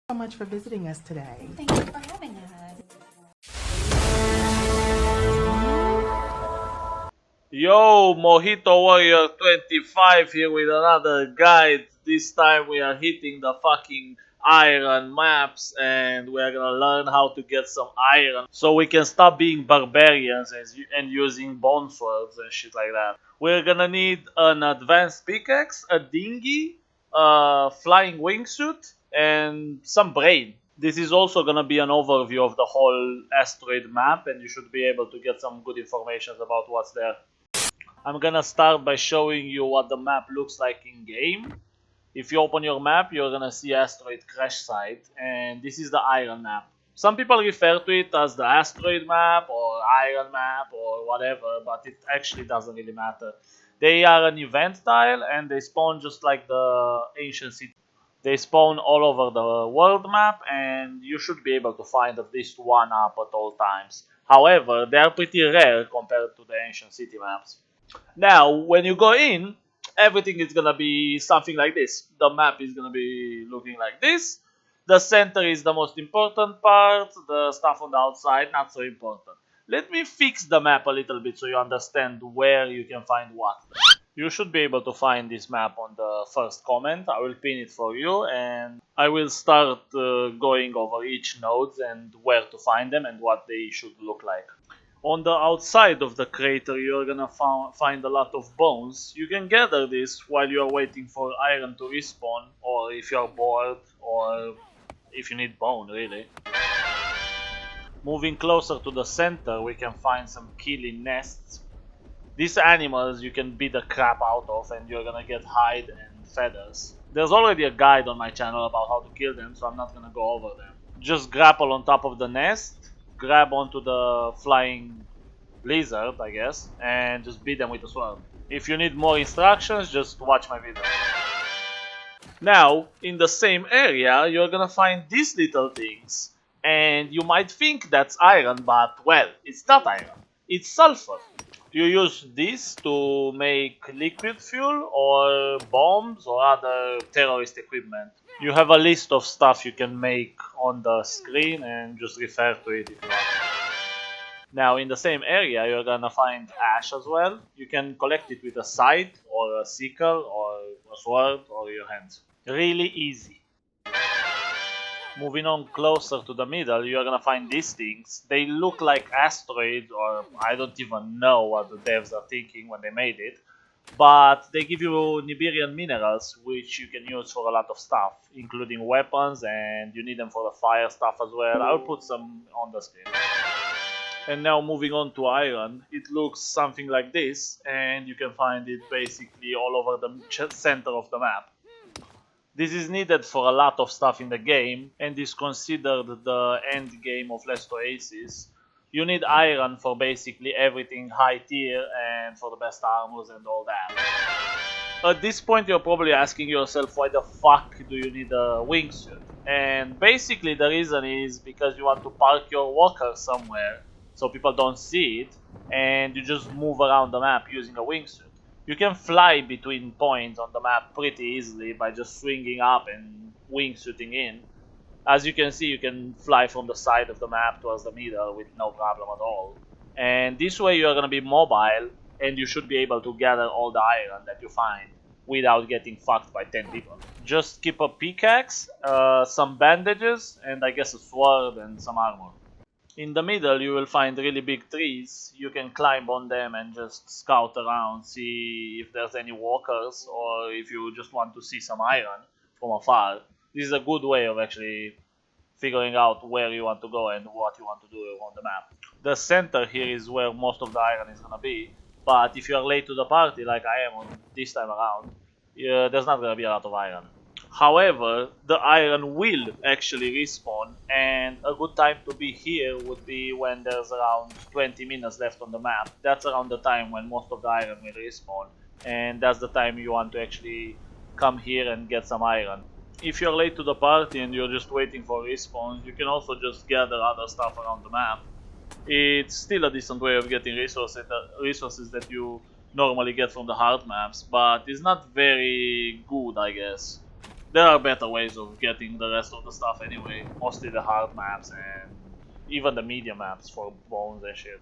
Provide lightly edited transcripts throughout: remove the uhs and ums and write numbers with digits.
So much for visiting us today. Thank you for having us. Yo, Mojito Warrior 25 here with another guide. This time we are hitting the fucking iron maps and we are gonna learn how to get some iron so we can stop being barbarians and using bone swords and shit like that. We're gonna need an advanced pickaxe, a dinghy, a flying wingsuit, and some brain. This is also gonna be an overview of the whole asteroid map and you should be able to get some good information about what's there. I'm gonna start by showing you what the map looks like in game. If you open your map, you're gonna see asteroid crash site, and this is the iron map. Some people refer to it as the asteroid map or iron map or whatever, but it actually doesn't really matter. They are an event tile and they spawn just like the ancient city. They spawn all over the world map and you should be able to find at least one up at all times. However, they are pretty rare compared to the ancient city maps. Now, when you go in, everything is gonna be something like this. The map is gonna be looking like this. The center is the most important part. The stuff on the outside, not so important. Let me fix the map a little bit so you understand where you can find what. You should be able to find this map on the first comment. I will pin it for you and I will start going over each nodes and where to find them and what they should look like. On the outside of the crater you're gonna find a lot of bones. You can gather this while you are waiting for iron to respawn, or if you are bored, or if you need bone really. Moving closer to the center we can find some killing nests. These animals you can beat the crap out of and you're gonna get hide and feathers. There's already a guide on my channel about how to kill them, so I'm not gonna go over them. Just grapple on top of the nest, grab onto the flying lizard, I guess, and just beat them with a sword. If you need more instructions, just watch my video. Now, in the same area, you're gonna find these little things. And you might think that's iron, but well, it's not iron. It's sulfur. You use this to make liquid fuel or bombs or other terrorist equipment. You have a list of stuff you can make on the screen and just refer to it if you want. Now in the same area you're gonna find ash as well. You can collect it with a scythe or a sickle or a sword or your hands. Really easy. Moving on closer to the middle, you're gonna find these things. They look like asteroids, or I don't even know what the devs are thinking when they made it. But they give you Nibirian minerals, which you can use for a lot of stuff, including weapons, and you need them for the fire stuff as well. I'll put some on the screen. And now moving on to iron, it looks something like this, and you can find it basically all over the center of the map. This is needed for a lot of stuff in the game and is considered the end game of Last Oasis. You need iron for basically everything high tier and for the best armors and all that. At this point you're probably asking yourself why the fuck do you need a wingsuit? And basically the reason is because you want to park your walker somewhere so people don't see it and you just move around the map using a wingsuit. You can fly between points on the map pretty easily by just swinging up and wingsuiting in. As you can see, you can fly from the side of the map towards the middle with no problem at all. And this way you are going to be mobile and you should be able to gather all the iron that you find without getting fucked by 10 people. Just keep a pickaxe, some bandages, and I guess a sword and some armor. In the middle you will find really big trees. You can climb on them and just scout around, see if there's any walkers or if you just want to see some iron from afar. This is a good way of actually figuring out where you want to go and what you want to do on the map. The center here is where most of the iron is gonna be, but if you are late to the party like I am on this time around, there's not gonna be a lot of iron. However, the iron will actually respawn, and a good time to be here would be when there's around 20 minutes left on the map. That's around the time when most of the iron will respawn, and that's the time you want to actually come here and get some iron. If you're late to the party and you're just waiting for respawns, you can also just gather other stuff around the map. It's still a decent way of getting resources that you normally get from the hard maps, but it's not very good, I guess. There are better ways of getting the rest of the stuff anyway. Mostly the hard maps and even the medium maps for bones and shit.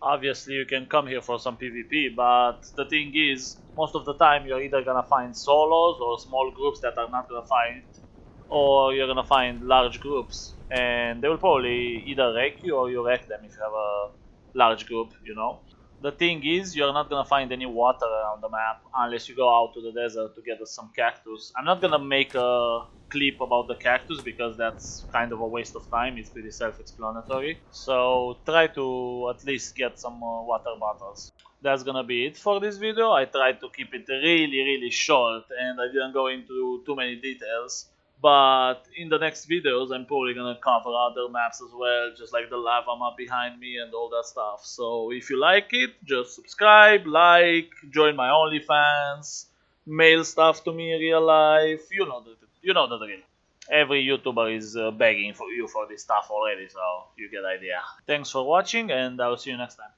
Obviously you can come here for some PvP, but the thing is, most of the time you're either gonna find solos or small groups that are not gonna fight, or you're gonna find large groups, and they will probably either wreck you or you wreck them if you have a large group, you know. The thing is, you're not gonna find any water around the map unless you go out to the desert to get some cactus. I'm not gonna make a clip about the cactus because that's kind of a waste of time, it's pretty self-explanatory. So try to at least get some water bottles. That's gonna be it for this video. I tried to keep it really short and I didn't go into too many details. But in the next videos, I'm probably gonna cover other maps as well, just like the lava map behind me and all that stuff. So if you like it, just subscribe, like, join my OnlyFans, mail stuff to me in real life. You know the drill. Every YouTuber is begging for you for this stuff already, so you get the idea. Thanks for watching, and I'll see you next time.